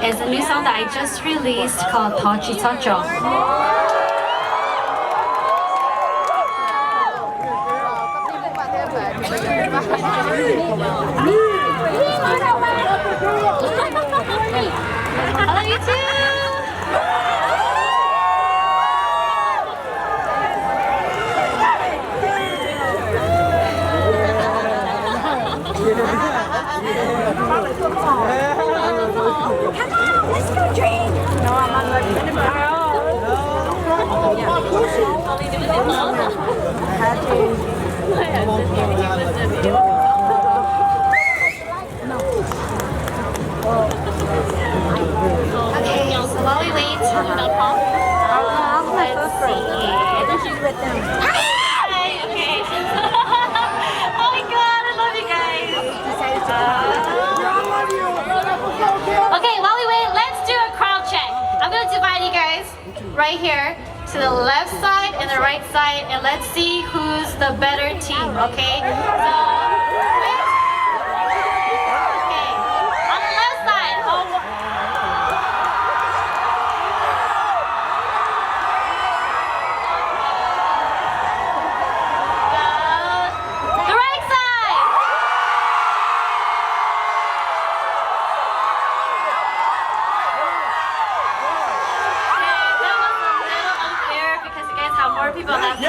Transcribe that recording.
It's a new song that I just released called Tochi Tocho. I love you too! Let's go drink. No, I'm not going Okay, so while we wait, let's see. Hi, okay. Oh my god, I love you guys. Okay, while we wait, let's do a crowd check. I'm gonna divide you guys right here to the left side and the right side, and let's see who's the better team, okay? So, okay, on the left side, the right side. Okay, that was a little unfair because you guys have more people left.